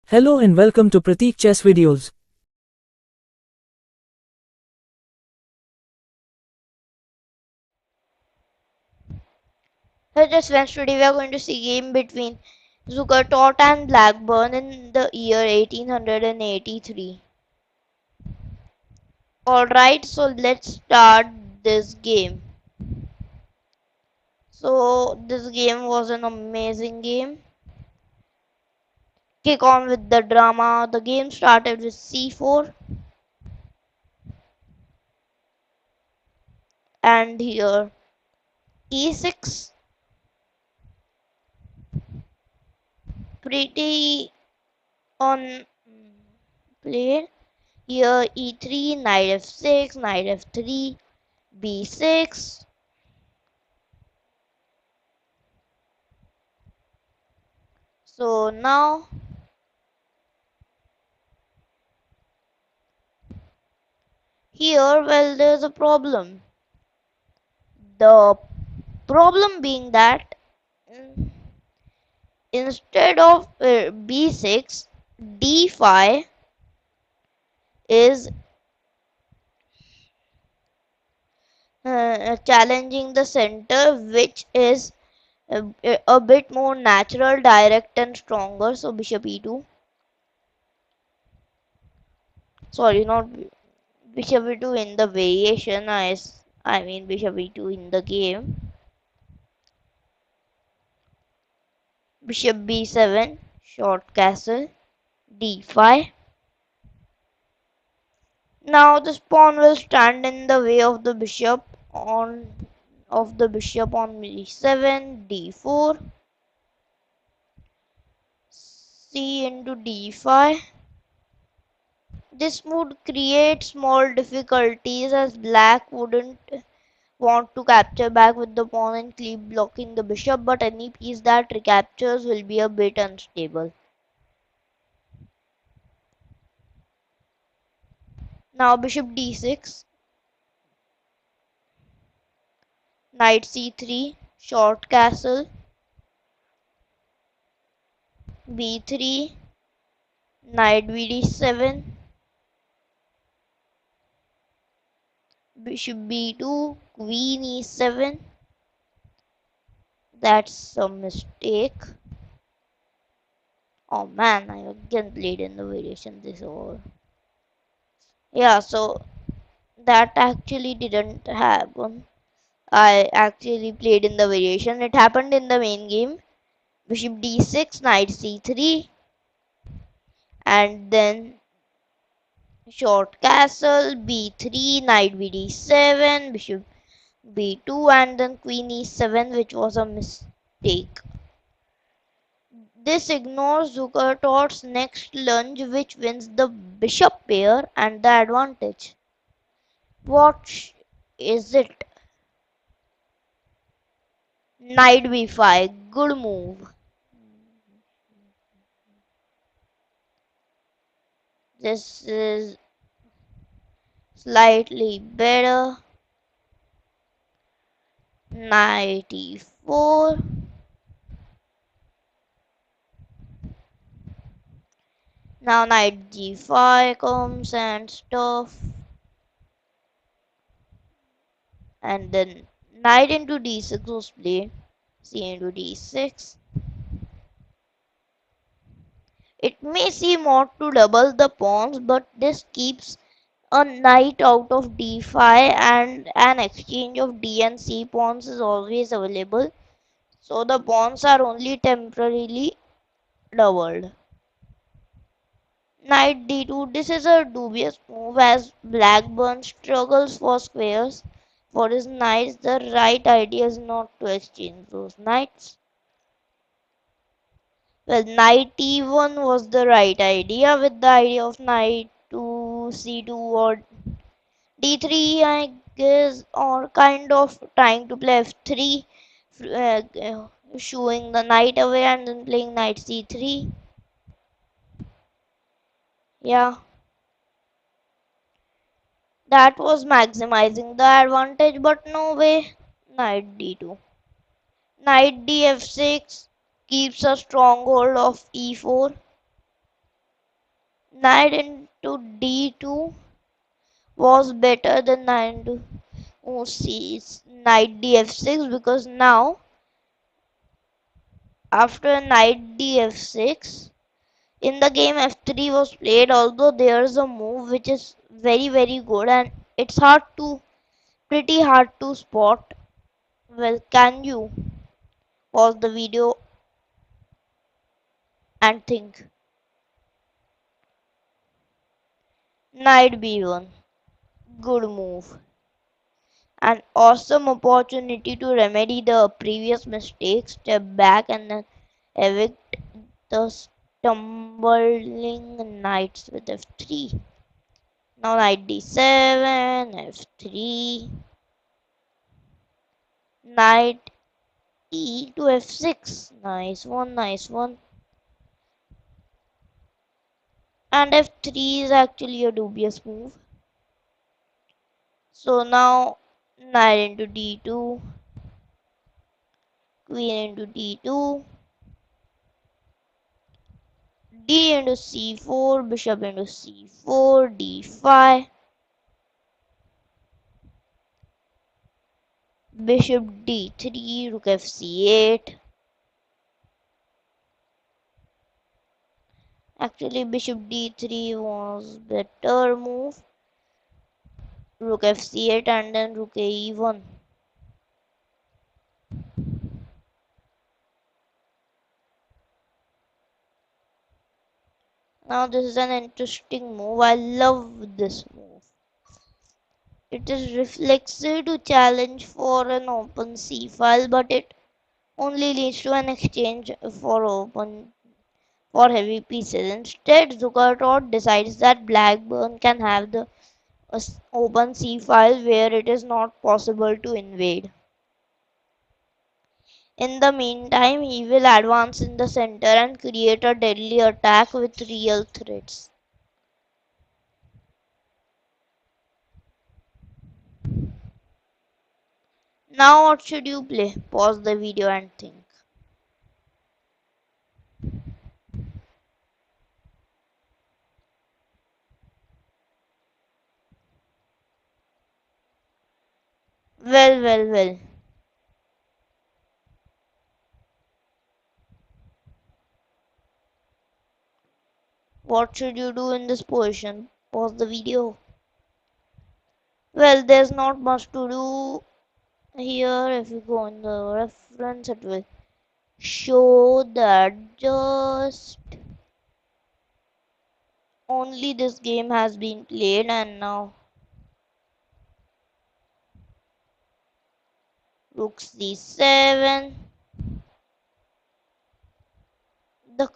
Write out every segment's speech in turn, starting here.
Hello and welcome to Pratik Chess Videos. Hey, just friends, today we are going to see game between Zukertort and Blackburne in the year 1883. Alright, so let's start this game. So this game was an amazing game. Kick on with the drama. The game started with c4 and here e6. Pretty on played. Here e3, knight f6, knight f3, b6. So now here, well, there's a problem. The problem being that mm, instead of b6, d5 is challenging the center, which is a bit more natural, direct, and stronger. So bishop e2. Sorry, not bishop e2 in the variation. I mean bishop e2 in the game. Bishop b7, short castle, d5. Now this pawn will stand in the way of the bishop on b7, d4, c into d5. This would create small difficulties as black wouldn't want to capture back with the pawn and keep blocking the bishop, but any piece that recaptures will be a bit unstable. Now bishop d6, knight c3, short castle, b3, knight bd7, bishop b2, queen e7. That's a mistake. Oh man, I again played in the variation this over. Yeah, so that actually didn't happen. I actually played in the variation. It happened in the main game. Bishop d6, knight c3, and then short castle, b3, knight bd7, bishop b2, and then queen e7, which was a mistake. This ignores Zukertort's next lunge, which wins the bishop pair and the advantage. What is it? Knight b5, good move. This is slightly better. Knight e4. Now knight g5 comes and stuff. And then knight into d6 was played. C into d6. It may seem odd to double the pawns, but this keeps a knight out of d5 and an exchange of d and c pawns is always available. So the pawns are only temporarily doubled. Knight d2. This is a dubious move as Blackburne struggles for squares. For his knights, the right idea is not to exchange those knights. Well, knight e1 was the right idea with the idea of knight to c2 or d3, I guess, or kind of trying to play f3, showing the knight away and then playing knight c3. Yeah, that was maximizing the advantage, but no way. Knight d2. Knight df6 keeps a stronghold of e4. Knight into d2 was better than knight into knight df6, because now after knight df6 in the game f3 was played, although there's a move which is very good and it's pretty hard to spot. Well, can you pause the video and think? Knight b1, good move. An awesome opportunity to remedy the previous mistake, step back and then evict the stumbling knights with f3. Now knight d7, f3, knight e to f6. Nice one, nice one. And f3 is actually a dubious move. So now knight into d2, queen into d2, d into c4, bishop into c4, d5, bishop d3, rook fc8. Actually, bishop d3 was better move. Rook fc8 and then rook e1. Now this is an interesting move. I love this move. It is reflexive to challenge for an open c file, but it only leads to an exchange for heavy pieces. Instead, Zukertort decides that Blackburne can have the open c file where it is not possible to invade. In the meantime, he will advance in the center and create a deadly attack with real threats. Now what should you play? Pause the video and think. Well. What should you do in this position? Pause the video. Well, there's not much to do here. If you go in the reference, it will show that just only this game has been played, and now rook c7. The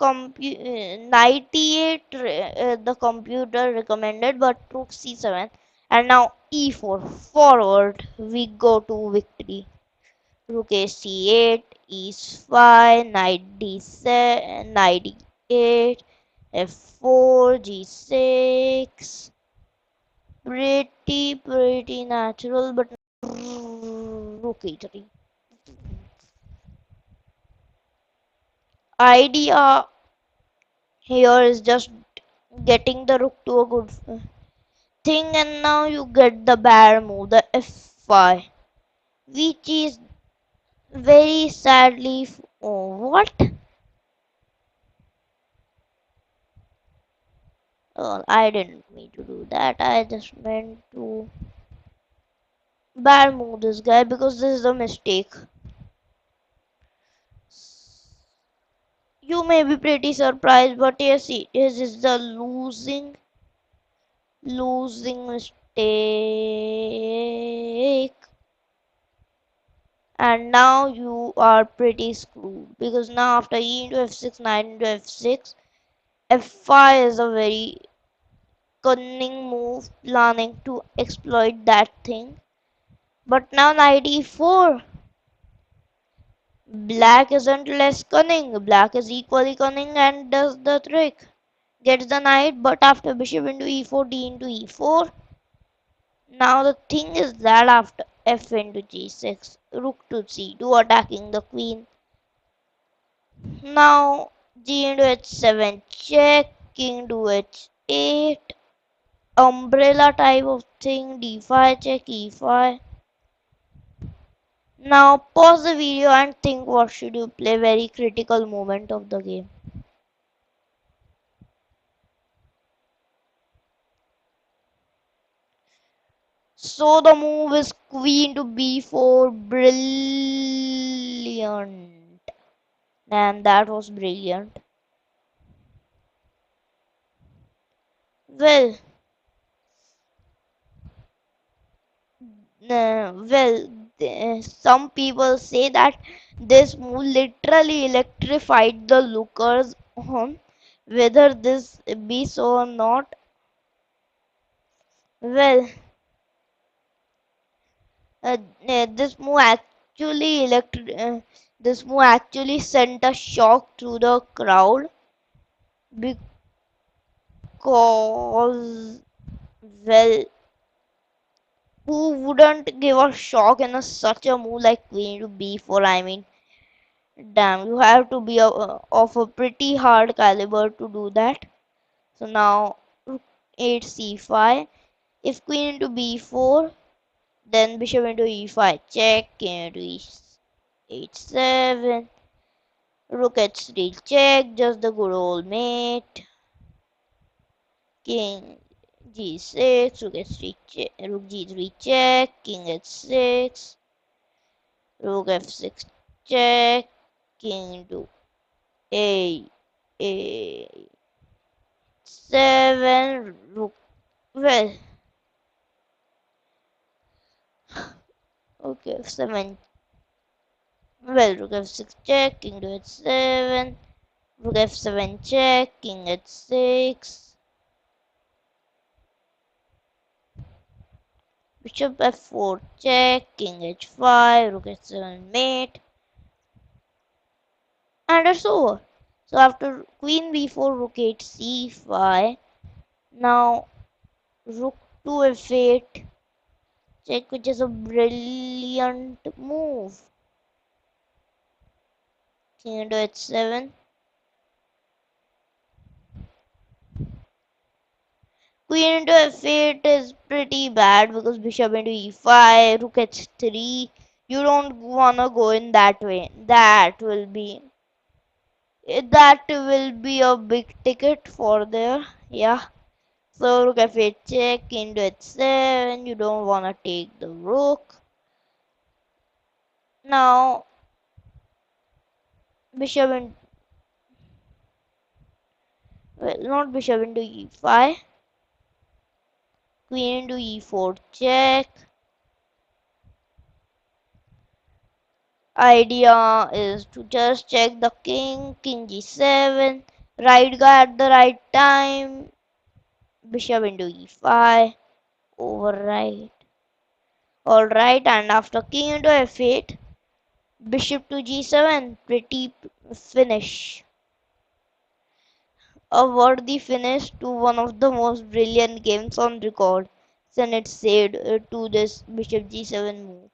98 the computer recommended, but rook c7, and now e4. Forward we go to victory. Rook ac8, e5, knight d7, knight d8, f4, g6. Pretty natural, but rook e3. Idea here is just getting the rook to a good thing, and now you get the bad move, the f5, which is very sadly. Oh, what? Oh, I didn't mean to do that. I just meant to bad move this guy because this is a mistake. You may be pretty surprised, but yes, it is the losing mistake. And now you are pretty screwed, because now after e into f6, knight into f6, f5 is a very cunning move planning to exploit that thing. But now knight e4. Black isn't less cunning. Black is equally cunning and does the trick. Gets the knight, but after bishop into e4, d into e4. Now the thing is that after f into g6, rook to c2 attacking the queen. Now g into h7 check, king to 8 umbrella type of thing. d5 check e5. Now pause the video and think what should you play. Very critical moment of the game. So the move is queen to b4. Brilliant. And that was brilliant. Well, some people say that this move literally electrified the lookers on. Whether this be so or not, well, uh, this move actually this move actually sent a shock through the crowd because, well, who wouldn't give a shock in such a move like queen to b4? I mean, damn, you have to be of a pretty hard caliber to do that. So now rook 8 c5. If queen into b4, then bishop into e5. Check, king into h7. Rook h3 check, just the good old mate. King g6, rook h3 check, rook g3 check, king h6, rook f6 check, king into a7, rook, well, okay, f7, well, rook f6 check, king to h7, rook f7 check, king h6, bishop f4 check, king h5, rook h7 mate, and it's over. So after queen b4, rook 8 c5, now rook to f8 check, which is a brilliant move. King into h7. Queen into f8 is pretty bad because bishop into e5, rook h3. You don't wanna go in that way. That will be a big ticket for there. Yeah. So rook f8 check into h7. You don't wanna take the rook. Now bishop in, well, not bishop into e5. Queen into e4 check. Idea is to just check the king, king g7, right guy at the right time, bishop into e5, override. Alright, and after king into f8, bishop to g7, pretty finish. A worthy finish to one of the most brilliant games on record. Senate said to this bishop g7 move.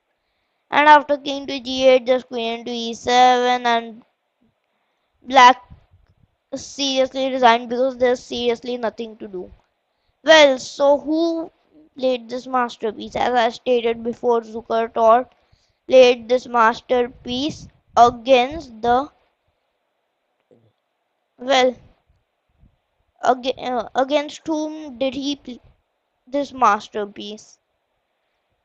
And after king to g8, just queen to e7, and black seriously resigned because there's seriously nothing to do. Well, so who played this masterpiece? As I stated before, Zukertort played this masterpiece against the, well, against whom did he play this masterpiece?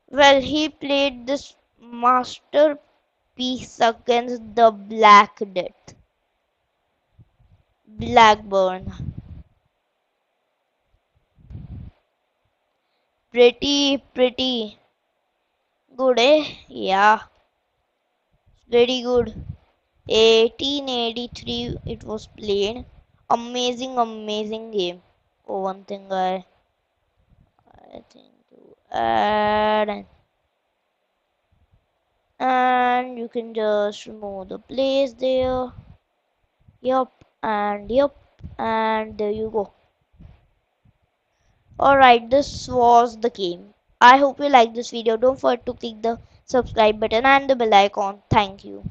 Well, he played this masterpiece against the Black Death, Blackburne. Pretty good, eh? Yeah, very good. 1883 it was played. Amazing game. Oh, one thing I think to add, and you can just remove the place there. Yup, and there you go. Alright, this was the game. I hope you liked this video. Don't forget to click the subscribe button and the bell icon. Thank you.